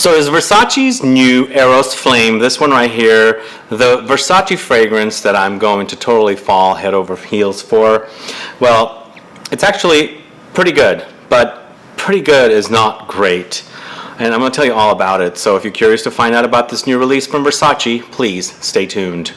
So is Versace's new Eros Flame, this one right here, the Versace fragrance that I'm going to totally fall head over heels for? Well, it's actually pretty good, but pretty good is not great. And I'm going to tell you all about it. So if you're curious to find out about this new release from Versace, please stay tuned.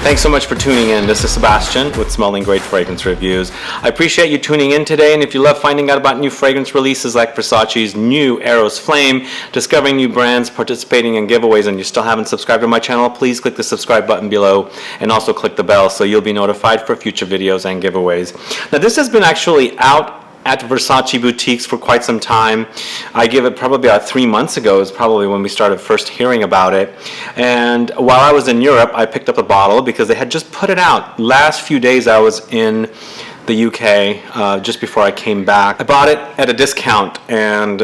Thanks so much for tuning in. This is Sebastian with Smelling Great Fragrance Reviews. I appreciate you tuning in today, and if you love finding out about new fragrance releases like Versace's new Eros Flame, discovering new brands, participating in giveaways, and you still haven't subscribed to my channel, please click the subscribe button below and also click the bell so you'll be notified for future videos and giveaways. Now this has been actually out at Versace boutiques for quite some time. I give it probably about 3 months ago is probably when we started first hearing about it. And while I was in Europe, I picked up a bottle because they had just put it out. Last few days I was in the UK just before I came back. I bought it at a discount, and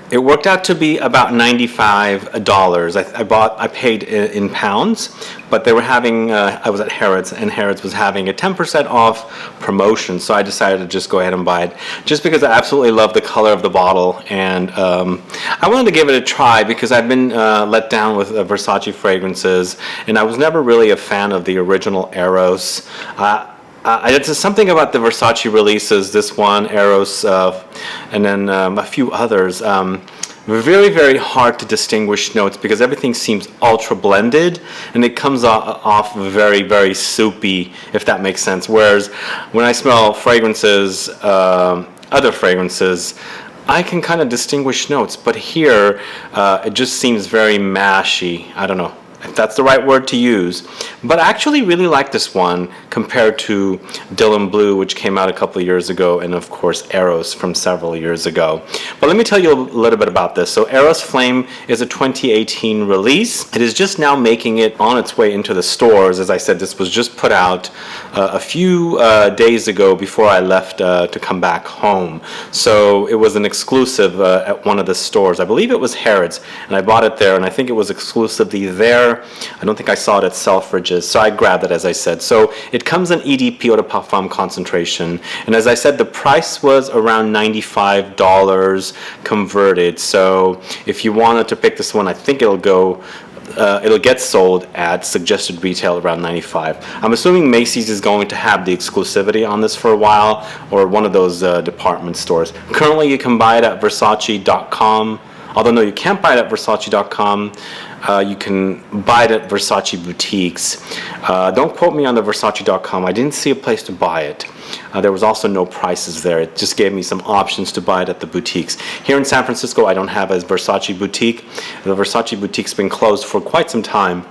it worked out to be about $95. I paid in pounds, but they were having, I was at Harrods, and Harrods was having a 10% off promotion, so I decided to just go ahead and buy it, just because I absolutely love the color of the bottle, and I wanted to give it a try because I've been let down with Versace fragrances, and I was never really a fan of the original Eros. It's something about the Versace releases, this one, Eros, and then a few others. Very, very hard to distinguish notes because everything seems ultra blended, and it comes off very, very soupy, if that makes sense. Whereas when I smell fragrances, other fragrances, I can kind of distinguish notes, but here it just seems very mashy. I don't know if that's the right word to use, but I actually really like this one compared to Dylan Blue, which came out a couple of years ago, and of course Eros from several years ago. But let me tell you a little bit about this. So Eros Flame is a 2018 release. It is just now making it on its way into the stores. As I said, this was just put out a few days ago before I left to come back home. So it was an exclusive at one of the stores. I believe it was Harrods, and I bought it there, and I think it was exclusively there. I don't think I saw it at Selfridges, so I grabbed it, as I said. So it comes in EDP Eau De Parfum concentration, and as I said, the price was around $95 converted. So if you wanted to pick this one, I think it'll get sold at suggested retail around $95. I'm assuming Macy's is going to have the exclusivity on this for a while, or one of those department stores. Currently, you can buy it at Versace.com. Although no, you can't buy it at Versace.com. You can buy it at Versace boutiques. Don't quote me on the Versace.com. I didn't see a place to buy it. There was also no prices there. It just gave me some options to buy it at the boutiques. Here in San Francisco, I don't have a Versace boutique. The Versace boutique's been closed for quite some time,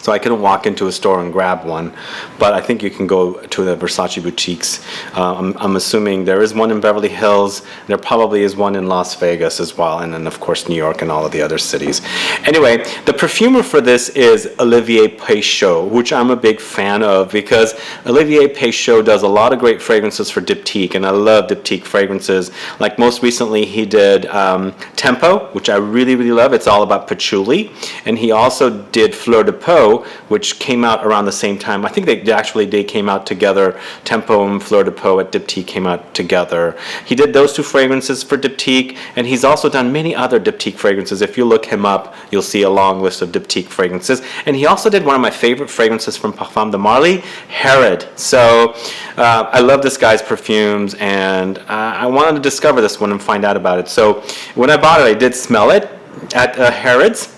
so I couldn't walk into a store and grab one, but I think you can go to the Versace boutiques. I'm assuming there is one in Beverly Hills. There probably is one in Las Vegas as well, and then of course New York and all of the other cities. Anyway, the perfumer for this is Olivier Pescheux, which I'm a big fan of because Olivier Pescheux does a lot of great fragrances for Diptyque, and I love Diptyque fragrances. Like most recently he did Tempo, which I really, really love. It's all about patchouli, and he also did Fleur de Peau, which came out around the same time. I think they came out together. Tempo and Fleur de Peau at Diptyque came out together. He did those two fragrances for Diptyque, and he's also done many other Diptyque fragrances. If you look him up, you'll see a long list of Diptyque fragrances. And he also did one of my favorite fragrances from Parfum de Marly, Herod. So I love this guy's perfumes, and I wanted to discover this one and find out about it. So when I bought it, I did smell it at Harrods.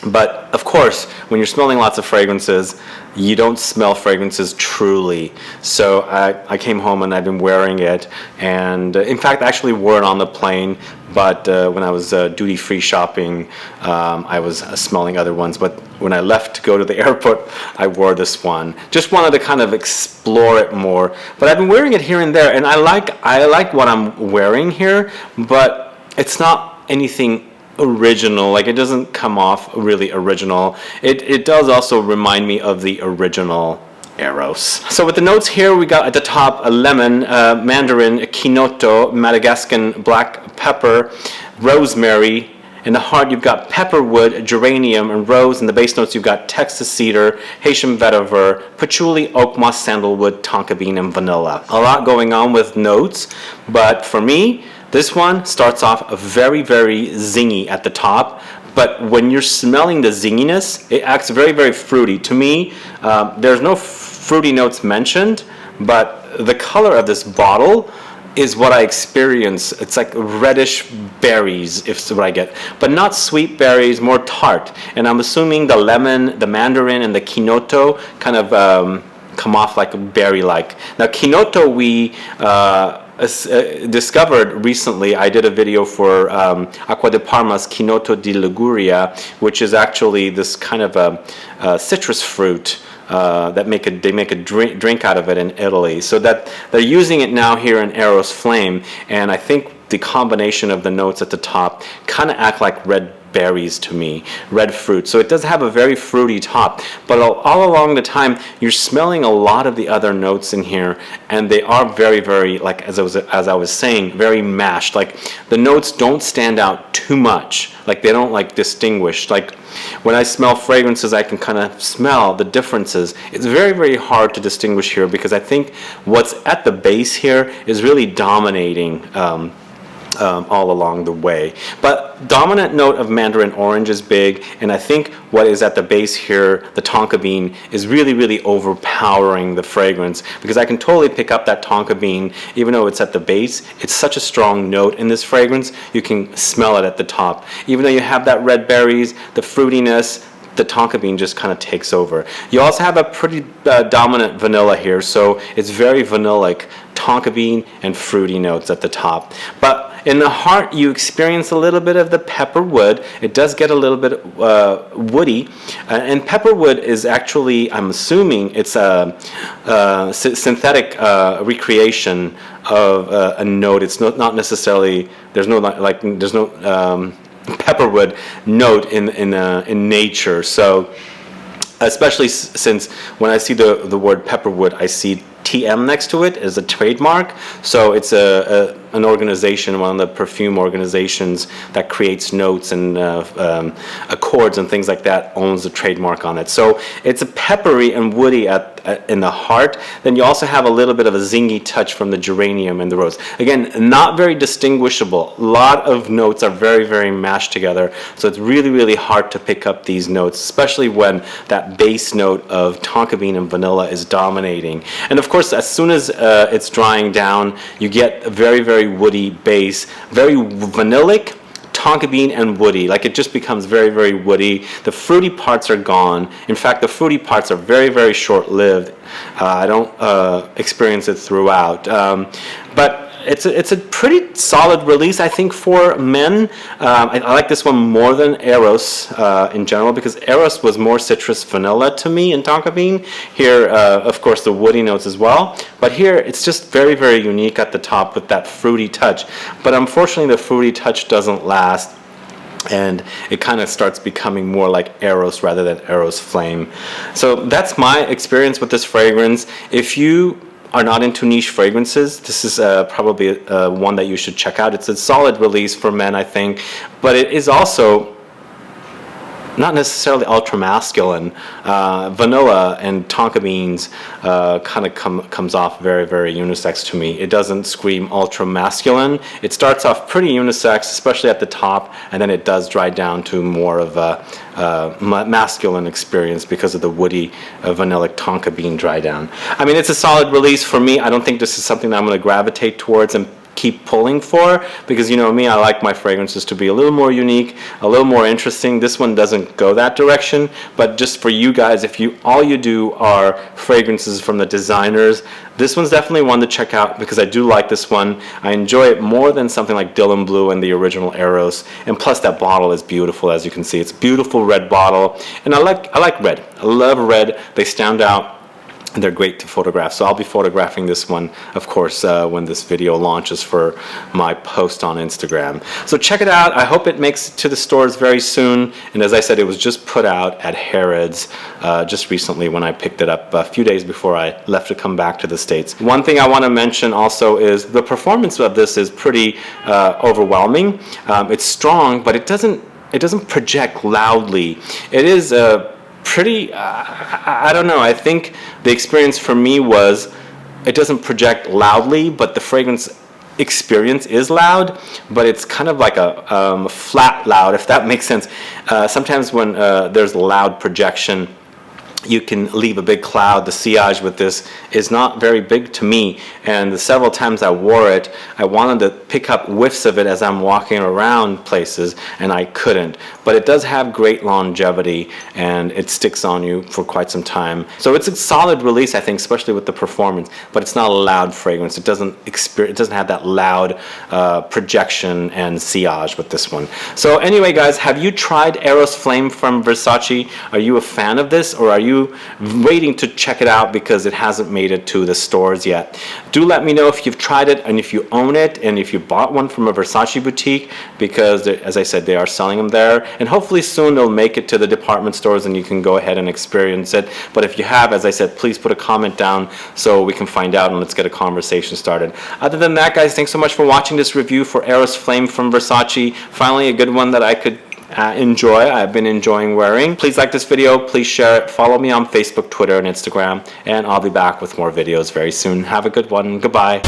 But of course, when you're smelling lots of fragrances, you don't smell fragrances truly. So I came home and I've been wearing it, and in fact I actually wore it on the plane, but when I was duty-free shopping, I was smelling other ones. But when I left to go to the airport, I wore this one. Just wanted to kind of explore it more. But I've been wearing it here and there, and I like what I'm wearing here, but it's not anything original. Like, it doesn't come off really original. It does also remind me of the original Eros. So with the notes here, we got at the top a lemon, mandarin, quinoto, Madagascan black pepper, rosemary, In the heart, you've got pepperwood, geranium, and rose. In the base notes, you've got Texas cedar, Haitian vetiver, patchouli, oak moss, sandalwood, tonka bean, and vanilla. A lot going on with notes, but for me, this one starts off very, very zingy at the top. But when you're smelling the zinginess, it acts very, very fruity. To me, there's no fruity notes mentioned, but the color of this bottle is what I experience. It's like reddish berries, if what I get, but not sweet berries, more tart. And I'm assuming the lemon, the mandarin, and the kinoto kind of come off like a berry-like. Now, kinoto we discovered recently. I did a video for Acqua di Parma's Kinoto di Liguria, which is actually this kind of a citrus fruit that they make a drink out of it in Italy. So that they're using it now here in Eros Flame, and I think the combination of the notes at the top kind of act like red berries to me, red fruit. So it does have a very fruity top, but all along the time you're smelling a lot of the other notes in here, and they are very, very, like as I was saying, very mashed. Like the notes don't stand out too much. Like they don't like distinguish. Like when I smell fragrances, I can kind of smell the differences. It's very, very hard to distinguish here because I think what's at the base here is really dominating all along the way. But dominant note of mandarin orange is big, and I think what is at the base here, the tonka bean, is really, really overpowering the fragrance, because I can totally pick up that tonka bean. Even though it's at the base, it's such a strong note in this fragrance, you can smell it at the top. Even though you have that red berries, the fruitiness, the tonka bean just kind of takes over. You also have a pretty dominant vanilla here, so it's very vanillic, tonka bean and fruity notes at the top. But in the heart, you experience a little bit of the pepperwood. It does get a little bit woody, and pepperwood is actually, I'm assuming, it's a synthetic recreation of a note. It's not necessarily, there's no pepperwood note in nature. So especially since when I see the word pepperwood, I see TM next to it as a trademark. So it's an organization, one of the perfume organizations that creates notes and accords and things like that, owns a trademark on it. So it's a peppery and woody in the heart. Then you also have a little bit of a zingy touch from the geranium and the rose. Again, not very distinguishable. A lot of notes are very, very mashed together. So it's really, really hard to pick up these notes, especially when that base note of tonka bean and vanilla is dominating. And of course, as soon as it's drying down, you get a very, very woody base, very vanillic, tonka bean and woody. Like it just becomes very, very woody. The fruity parts are gone. In fact, the fruity parts are very, very short-lived. I don't experience it throughout. But it's a pretty solid release, I think, for men. I like this one more than Eros in general, because Eros was more citrus vanilla to me in tonka bean. Here, of course, the woody notes as well. But here, it's just very, very unique at the top with that fruity touch. But unfortunately, the fruity touch doesn't last, and it kind of starts becoming more like Eros rather than Eros Flame. So that's my experience with this fragrance. If you are not into niche fragrances, this is probably one that you should check out. It's a solid release for men, I think, but it is also not necessarily ultra masculine. Vanilla and tonka beans kind of comes off very, very unisex to me. It doesn't scream ultra masculine. It starts off pretty unisex, especially at the top, and then it does dry down to more of a masculine experience because of the woody vanillic tonka bean dry down. I mean, it's a solid release for me. I don't think this is something that I'm going to gravitate towards and keep pulling for, because you know me, I like my fragrances to be a little more unique, a little more interesting. This one doesn't go that direction, but just for you guys, if all you do are fragrances from the designers, this one's definitely one to check out, because I do like this one. I enjoy it more than something like Dylan Blue and the original Eros, and plus that bottle is beautiful. As you can see, it's a beautiful red bottle, and I like red. I love red. They stand out. And they're great to photograph. So I'll be photographing this one, of course, when this video launches for my post on Instagram. So check it out. I hope it makes it to the stores very soon. And as I said, it was just put out at Harrods just recently when I picked it up a few days before I left to come back to the States. One thing I want to mention also is the performance of this is pretty overwhelming. It's strong, but it doesn't it doesn't project loudly. It is a pretty, I don't know, I think the experience for me was it doesn't project loudly, but the fragrance experience is loud, but it's kind of like a flat loud, if that makes sense. Sometimes when there's loud projection, you can leave a big cloud. The sillage with this is not very big to me, and the several times I wore it, I wanted to pick up whiffs of it as I'm walking around places, and I couldn't. But it does have great longevity, and it sticks on you for quite some time. So it's a solid release, I think, especially with the performance, but it's not a loud fragrance. It doesn't have that loud projection and sillage with this one. So anyway, guys, have you tried Eros Flame from Versace? Are you a fan of this, or are you waiting to check it out because it hasn't made it to the stores yet? Do let me know if you've tried it and if you own it and if you bought one from a Versace boutique, because as I said, they are selling them there, and hopefully soon they'll make it to the department stores and you can go ahead and experience it. But if you have, as I said, please put a comment down so we can find out and let's get a conversation started. Other than that, guys, thanks so much for watching this review for Eros Flame from Versace. Finally, a good one that I could enjoy. I've been enjoying wearing. Please like this video, please share it, follow me on Facebook, Twitter, and Instagram, and I'll be back with more videos very soon. Have a good one. Goodbye.